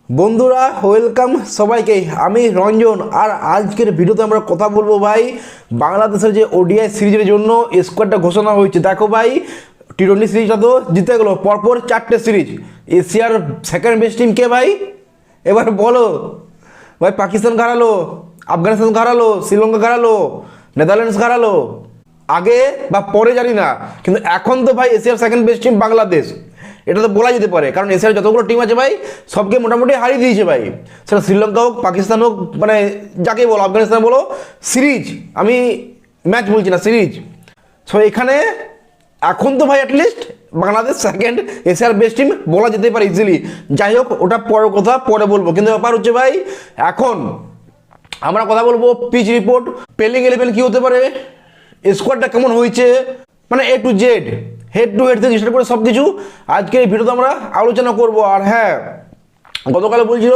বন্ধুরা ওয়েলকাম সবাইকে। আমি রঞ্জন, আর আজকের ভিডিওতে আমরা কথা বলবো ভাই বাংলাদেশের যে ওডিআই সিরিজের জন্য স্কোয়াডটা ঘোষণা হয়েছে। দেখো ভাই, টি-20 সিরিজটা তো জিতে গেলো, পরপর 4টে সিরিজ। এশিয়ার সেকেন্ড বেস্ট টিম কে ভাই? এবার বলো ভাই। পাকিস্তান হারালো, আফগানিস্তান হারালো, শ্রীলঙ্কা হারালো, নেদারল্যান্ডস হারালো। আগে বা পরে জানি না, কিন্তু এখন তো ভাই এশিয়ার সেকেন্ড বেস্ট টিম বাংলাদেশ, এটা তো বলা যেতে পারে। কারণ এশিয়ার যতগুলো টিম আছে ভাই সবকে মোটামুটি হারিয়ে দিয়েছে ভাই। সেটা শ্রীলঙ্কা হোক, পাকিস্তান হোক, মানে যাকে বলো, আফগানিস্তান বলো, সিরিজ, আমি ম্যাচ বলছি না, সিরিজ। সো এখানে এখন তো ভাই অ্যাটলিস্ট বাংলাদেশ সেকেন্ড এশিয়ার বেস্ট টিম বলা যেতে পারে ইজিলি। যাই হোক, ওটা পরের কথা, পরে বলবো। কিন্তু ব্যাপার হচ্ছে ভাই, এখন আমরা কথা বলবো পিচ রিপোর্ট, প্লেইং 11 কী হতে পারে, স্কোয়াডটা কেমন হয়েছে, মানে A to Z, head to head থেকে স্টার্ট করে সব কিছু আজকে এই ভিডিওতে আমরা আলোচনা করব। আর হ্যাঁ, গতকালে বলছিল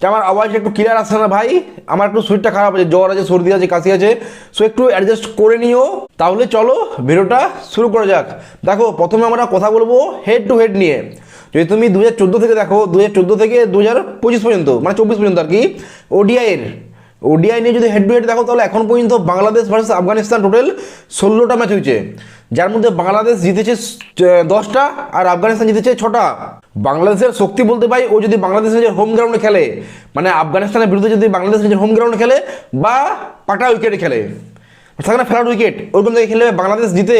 যে আমার আওয়াজ একটু ক্লিয়ার আসছে না ভাই, আমার একটু শরীরটা খারাপ আছে, জ্বর আছে, সর্দি আছে, কাশি আছে। সো একটু অ্যাডজাস্ট করে নিও। তাহলে চলো ভিডিওটা শুরু করা যাক। দেখো, প্রথমে আমরা কথা বলবো হেড টু হেড নিয়ে। যদি তুমি 2014 থেকে দেখো, 2014 থেকে 2025 পর্যন্ত, মানে 24 পর্যন্ত আর কি, ওডিআই নিয়ে যদি হেড টু হেড দেখো, তাহলে এখন পর্যন্ত বাংলাদেশ ভার্সেস আফগানিস্তান টোটাল 16টা ম্যাচ হয়েছে, যার মধ্যে বাংলাদেশ জিতেছে 10টা আর আফগানিস্তান জিতেছে 6টা। বাংলাদেশের শক্তি বলতে ভাই, ও যদি বাংলাদেশ নিজের হোম গ্রাউন্ডে খেলে, মানে আফগানিস্তানের বিরুদ্ধে যদি বাংলাদেশ নিজের হোম গ্রাউন্ডে খেলে বা পাটা উইকেটে খেলে, সেখানে ফ্ল্যাট উইকেট, ওরকম থেকে খেলে বাংলাদেশ জিতে।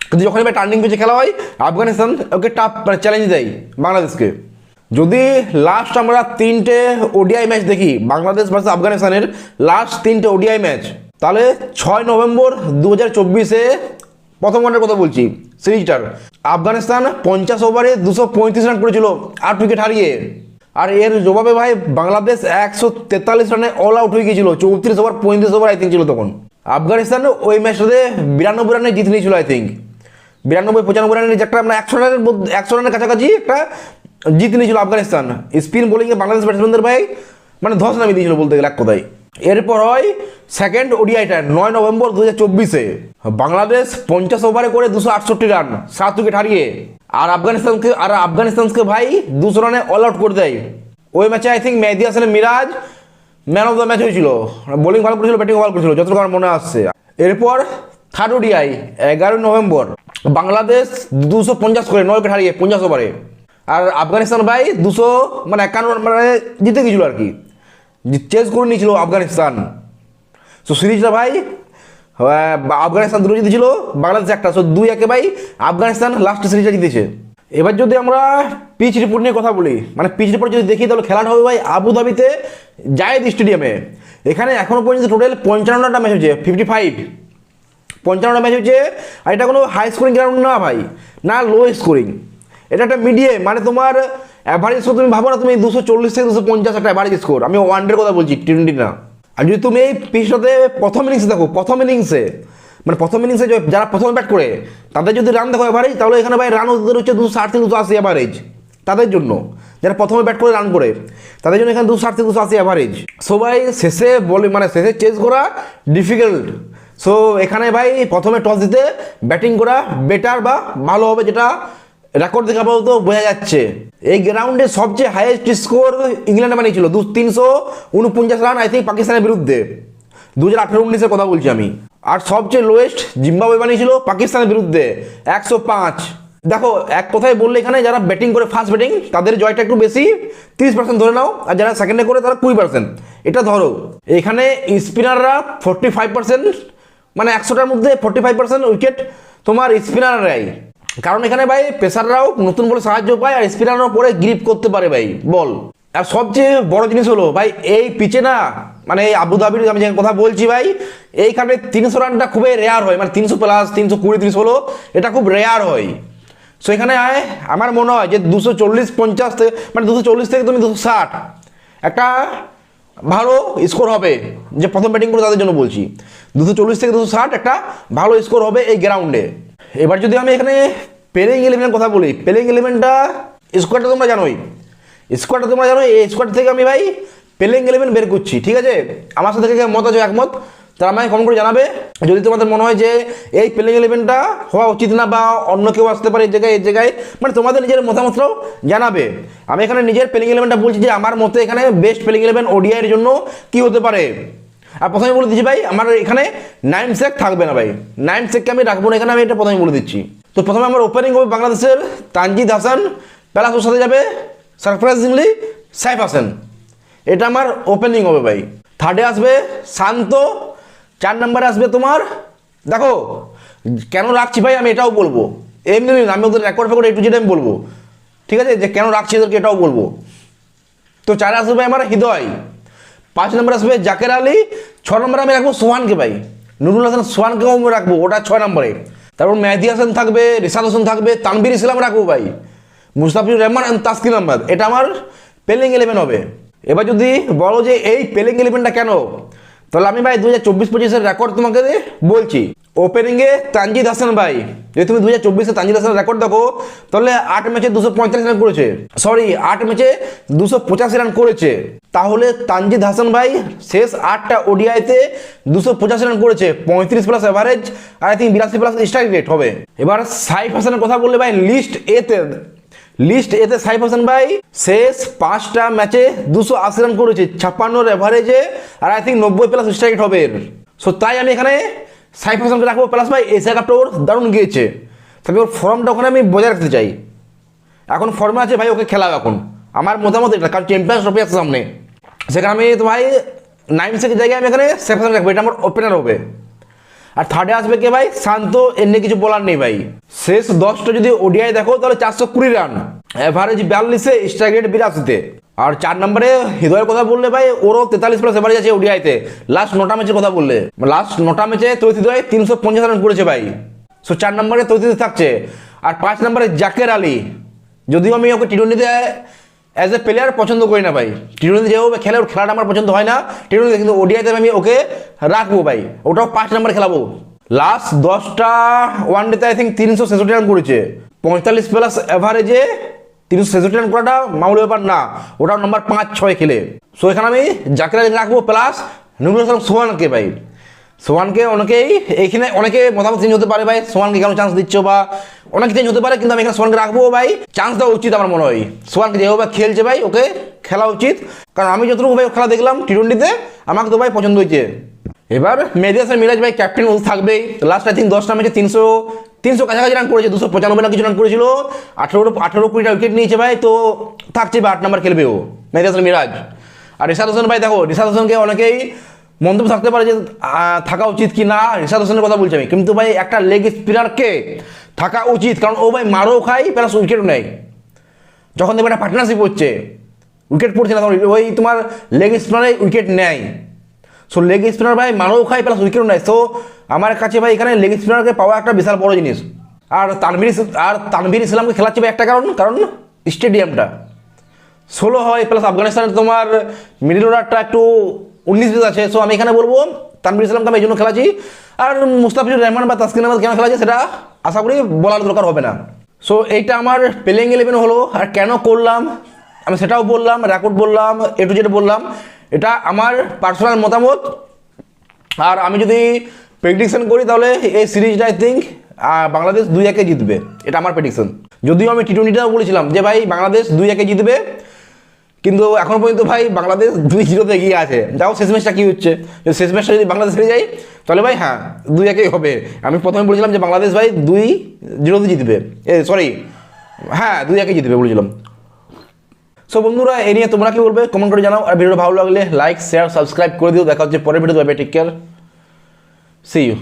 কিন্তু যখন এবার টার্নিং পিচে খেলা হয়, আফগানিস্তান ওকে টাফ মানে চ্যালেঞ্জ দেয় বাংলাদেশকে। যদি লাস্ট আমরা 3টে ওডিআই ম্যাচ দেখি, বাংলাদেশ ভার্সেস আফগানিস্তানের লাস্ট 3টে ওডিআই ম্যাচ, তাহলে 6 নভেম্বর 2024-এ প্রথম ওয়ানের কথা বলছি, সিরিজটার আফগানিস্তান 50 ওভারে 235 রান করেছিল 8 উইকেট হারিয়ে। আর এর জবাবে ভাই বাংলাদেশ 143 রানে অল আউট হয়ে গিয়েছিল। 34 ওভার 35 ওভার আই থিঙ্ক ছিল তখন। আফগানিস্তান ওই ম্যাচটাতে 92 রানে জিতে নিয়েছিল আই থিঙ্ক, 92-95 রানের যে একটা, মানে 100 রানের কাছাকাছি একটা জিতে নিয়েছিল আফগানিস্তান। স্পিন বোলিংয়ে বাংলাদেশ ব্যাটসম্যানদের ভাই মানে ধস নামিয়ে দিয়েছিল বলতে গেলে এক কথায়। এরপর হয় সেকেন্ড ওডিআইটা 9 নভেম্বর 2024-এ। বাংলাদেশ 50 ওভারে করে 268 রান 7 উইকেট হারিয়ে, আর আফগানিস্তানকে ভাই 200 রানে অল আউট করে দেয়। ওই ম্যাচে আই থিঙ্ক মেহেদী হাসানের Miraz man of the match হয়েছিল। বোলিং ভালো করেছিল, ব্যাটিং ভালো করেছিল, যতটুকু আমার মনে আসছে। এরপর থার্ড ওডিআই 11 নভেম্বর, বাংলাদেশ 250 করে 9 উইকেট হারিয়ে 50 ওভারে, আর আফগানিস্তান ভাই 200 মানে 51 মানে জিতে গেছিল আর কি, চেস করে নিয়েছিল আফগানিস্তান। সো সিরিজটা ভাই আফগানিস্তান 2 জিতেছিল, বাংলাদেশ 1টা। সো 2-1 ভাই আফগানিস্তান লাস্ট সিরিজটা জিতেছে। এবার যদি আমরা পিচ রিপোর্ট নিয়ে কথা বলি, মানে পিচ রিপোর্ট যদি দেখি, তাহলে খেলাটা হবে ভাই আবুধাবিতে জায়েদ স্টেডিয়ামে। এখানে এখনও পর্যন্ত টোটাল 55টা ম্যাচ হয়েছে, 55টা ম্যাচ হয়েছে। আর এটা কোনো হাই স্কোরিং গ্রাউন্ড না ভাই, না লো স্কোরিং, এটা একটা মিডিয়াম। মানে তোমার অ্যাভারেজ স্কোর তুমি ভাবো না, তুমি 240 থেকে 250 একটা অ্যাভারেজ স্কোর। আমি ওয়ানডের কথা বলছি, টি-20 না। আর যদি তুমি এই পিচটাতে প্রথম ইনিংসে দেখো, প্রথম ইনিংসে যারা প্রথমে ব্যাট করে তাদের যদি রান দেখো অ্যাভারেজ, তাহলে এখানে ভাই রান হচ্ছে 260 থেকে 280 অ্যাভারেজ তাদের জন্য। যারা প্রথমে ব্যাট করে রান করে তাদের জন্য এখানে 260 থেকে 280 অ্যাভারেজ। সো ভাই শেষে মানে শেষে চেস করা ডিফিকাল্ট। সো এখানে ভাই প্রথমে টস দিতে ব্যাটিং করা বেটার বা ভালো হবে, যেটা রেকর্ড দেখে আপাতত বোঝা যাচ্ছে। এই গ্রাউন্ডে সবচেয়ে হাইয়েস্ট স্কোর ইংল্যান্ডে বানিয়েছিল 349 রান আই থিঙ্ক পাকিস্তানের বিরুদ্ধে, 2018-19-এর কথা বলছি আমি। আর সবচেয়ে লোয়েস্ট জিম্বাবুয়ে বানিয়েছিল পাকিস্তানের বিরুদ্ধে 105। দেখো, এক কথায় বললে এখানে যারা ব্যাটিং করে ফার্স্ট ব্যাটিং তাদের জয়টা একটু বেশি, 30% ধরে নাও, আর যারা সেকেন্ডে করে তারা 20%, এটা ধরো। এখানে স্পিনাররা 45%, মানে 100টার মধ্যে 45% উইকেট তোমার স্পিনাররাই। কারণ এখানে ভাই পেসাররাও নতুন বলে সাহায্য পায়, আর স্পিনাররাও পরে গ্রিপ করতে পারে ভাই বল। আর সবচেয়ে বড় জিনিস হলো ভাই, এই পিচে না, মানে এই আবুধাবির আমি যে কথা বলছি ভাই, এইখানে 300 রানটা খুবই রেয়ার হয়, মানে 300 প্লাস 320 30 হলো, এটা খুব রেয়ার হয়। সো এখানে আমার মনে হয় যে 240-50 থেকে, মানে 240 থেকে তুমি 260 একটা ভালো স্কোর হবে। যে প্রথম ব্যাটিং করে তাদের জন্য বলছি, 240 থেকে 260 একটা ভালো স্কোর হবে এই গ্রাউন্ডে। এবার যদি আমি এখানে প্লেইং 11 কথা বলি, প্লেইং 11টা স্কোয়াডটা তোমরা জানোই, এই স্কোয়াড থেকে আমি ভাই প্লেইং 11 বের করছি, ঠিক আছে? আমার সাথে মত আছে একমত, তারা আমাকে কমেন্ট করে জানাবে যদি তোমাদের মনে হয় যে এই প্লেইং 11টা হওয়া উচিত না বা অন্য কেউ আসতে পারে এই জায়গায় মানে তোমাদের নিজের মতামতটাও জানাবে। আমি এখানে নিজের প্লেইং 11টা বলছি যে আমার মতে এখানে বেস্ট প্লেইং 11 ওডিআইয়ের জন্য কি হতে পারে। আর প্রথমে বলে দিচ্ছি ভাই আমার এখানে নাইম শেখ থাকবে না ভাই, নাইম শেখকে আমি রাখবো না এখানে, আমি এটা প্রথমে বলে দিচ্ছি। তো প্রথমে আমার ওপেনিং হবে বাংলাদেশের তানজিদ হাসান, প্লাস ওর সাথে যাবে সারপ্রাইজিংলি সাইফ হাসান, এটা আমার ওপেনিং হবে ভাই। থার্ডে আসবে শান্ত, 4 নম্বরে আসবে তোমার, দেখো কেন রাখছি ভাই আমি এটাও বলবো, এমনি আমি ওদের রেকর্ড ফেকর্ড একটু যেটা আমি বলবো, ঠিক আছে, যে কেন রাখছি এদেরকে এটাও বলবো। তো 4 আসবে আমার হৃদয়, 5 নম্বরে আসবে জাকের আলী, 6 নম্বরে আমি রাখবো সোহানকে ভাই, নুরুল হাসান সোহানকেও আমি রাখবো, ওটা 6 নম্বরে। তারপর মেহেদি হাসান থাকবে, রিশাদ হোসেন থাকবে, তানভীর ইসলাম রাখবো ভাই, মুস্তাফিজুর রহমান এন্ড তাসকিন আহমেদ, এটা আমার প্লেইং 11 হবে। এবার যদি বলো যে এই প্লেইং 11টা কেন, তাহলে আমি ভাই 2024-25-এর রেকর্ড তোমাকে বলছি। ওপেনিংয়ে তানজিদ হাসান ভাই, যদি তুমি 2024-এ তানজিদ হাসানের রেকর্ড দেখো তাহলে 8 ম্যাচে 245 রান করেছে, 8 ম্যাচে 285 রান করেছে। তাহলে তানজিদ হাসান ভাই শেষ 8টা ওডিআইতে 285 রান করেছে, 35 প্লাস অ্যাভারেজ আর I think 82 plus strike rate হবে। এবার সাইফ হাসানের কথা বললে ভাই লিস্ট এতে সাইফ হাসান ভাই শেষ 5টা ম্যাচে 280 রান করেছে, 56 অ্যাভারেজে আর I think 90 plus strike rate হবে। সো তাই আমি এখানে সাইফ হাসানকে রাখবো, প্লাস ভাই এশিয়া কাপটা ওর দারুণ গিয়েছে, তাহলে ওর ফর্মটা ওখানে আমি বজায় রাখতে চাই। এখন ফর্মে আছে ভাই, ওকে খেলাও এখন, আমার মতামত এটা, কারণ চ্যাম্পিয়ন্স ট্রফি আছে সামনে, সেখানে আমি তো ভাই নাইম শেখের জায়গায় আমি এখানে সাইফ হাসান রাখবো, এটা আমার ওপেনার হবে। আর থার্ডে আসবে কে ভাই, শান্ত, এর নিয়ে কিছু বলার নেই ভাই, শেষ 10টা যদি ওডিআই দেখো তাহলে 420 রান, অ্যাভারেজ 42-এ, স্ট্রাইক রেট 82-তে। আর 4 নম্বরে হৃদয়ের কথা বললে ভাই ওরও 43 প্লাস অ্যাভারেজ আছে ওডিআইতে, লাস্ট 9টা ম্যাচের কথা বললে, লাস্ট 9টা ম্যাচে তৌহিদ হৃদয় 350 রান করেছে ভাই। সো 4 নম্বরে তৌহিদ থাকছে। আর 5 নম্বরে জাকের আলী, যদিও আমি ওকে টি-20-তে অ্যাজ এ প্লেয়ার পছন্দ করি না ভাই, টি-20 যেভাবে খেলে ওর খেলাটা আমার পছন্দ হয় না টি-20, কিন্তু ওডিআইতে আমি ওকে রাখবো ভাই, ওটাও 5 নম্বরে খেলাবো। লাস্ট 10টা ওয়ানডেতে আই থিঙ্ক 366 রান করেছে, 45 প্লাস অ্যাভারেজে 366 রান করাটা মামুলি ব্যাপার না, ওটাও নম্বর 5-6 খেলে। সো এখানে আমি জাকের আলী রাখবো, প্লাস নুরুল হাসান সোহানকে ভাই, সোহানকে এইখানে অনেকে মতামত চেঞ্জ হতে পারে ভাই, সোহানকে কেন চান্স দিচ্ছ বা অনেক চেঞ্জ হতে পারে, কিন্তু আমি এখানে সোহানকে রাখবো ভাই, চান্স দেওয়া উচিত আমার মনে হয়। সোহানকে যেভাবে খেলছে ভাই ওকে খেলা উচিত, কারণ আমি যতটুকু ভাই খেলা দেখলাম টি-20-তে আমাকে তো ভাই পছন্দ হয়েছে। এবার মেহেদি হাসান মিরাজ ভাই ক্যাপ্টেন থাকবেই, লাস্ট আই থিঙ্ক 10টা ম্যাচে 300 কাছাকাছি রান করেছে, 295 না কিছু রান করেছিল, 18-20টা উইকেট নিয়েছে ভাই, তো থাকছে বা 8 নম্বর খেলবে ও মেহেদি হাসান মিরাজ। আর রিশাদ হোসেন ভাই, দেখো রিশাদ হোসেনকে অনেকেই মন্তব্য থাকতে পারে যে থাকা উচিত কি না, রিশাদ হোসেনের কথা বলছি আমি, কিন্তু ভাই একটা লেগ স্পিনারকে থাকা উচিত, কারণ ও ভাই মারও খায় প্লাস উইকেটও নেয়। যখন দেখবে একটা পার্টনারশিপ হচ্ছে, উইকেট পড়ছে না তখন ওই তোমার লেগ স্পিনারে উইকেট নেয়। সো লেগ স্পিনার ভাই মারও খায় প্লাস উইকেটও নেয়, সো আমার কাছে ভাই এখানে লেগ স্পিনারকে পাওয়া একটা বিশাল বড় জিনিস। আর তানভীর ইসলামকে খেলাচ্ছে ভাই একটা কারণ স্টেডিয়ামটা 16 হয়, প্লাস আফগানিস্তানের তোমার মিডল অর্ডারটা একটু 19 পেস আছে। সো আমি এখানে বলবো তানভীর ইসলামকে আমি এই জন্য খেলাচ্ছি। আর মুস্তাফিজুর রহমান বা তাসকিন আহমেদ কেন খেলাচ্ছে সেটা আশা করি বলার দরকার হবে না। সো এইটা আমার প্লেইং 11 হলো। আর কেন করলাম আমি সেটাও বললাম, রেকর্ড বললাম, একটু যেটা বললাম, এটা আমার পার্সোনাল মতামত। আর আমি যদি প্রেডিকশন করি তাহলে এই সিরিজটা আই থিঙ্ক বাংলাদেশ 2-1 জিতবে, এটা আমার প্রেডিকশন। যদিও আমি টি-20টাও বলেছিলাম যে ভাই বাংলাদেশ 2-1 জিতবে, কিন্তু এখন পর্যন্ত ভাই বাংলাদেশ 2-0 এগিয়ে আছে। যাও শেষ ম্যাচটা কী হচ্ছে, যদি শেষ ম্যাচটা যদি বাংলাদেশ হেরে যায় তাহলে ভাই হ্যাঁ 2-1 হবে। আমি প্রথমে বলেছিলাম যে বাংলাদেশ ভাই 2-0 জিতবে, হ্যাঁ 2-1 জিতবে বলেছিলাম। সো বন্ধুরা এই নিয়ে তোমরা কি বলবে কমেন্ট করে জানাও। আর ভিডিওটা ভালো লাগলে লাইক শেয়ার সাবস্ক্রাইব করে দিও। দেখা হচ্ছে পরের ভিডিওতে। Take care, see you.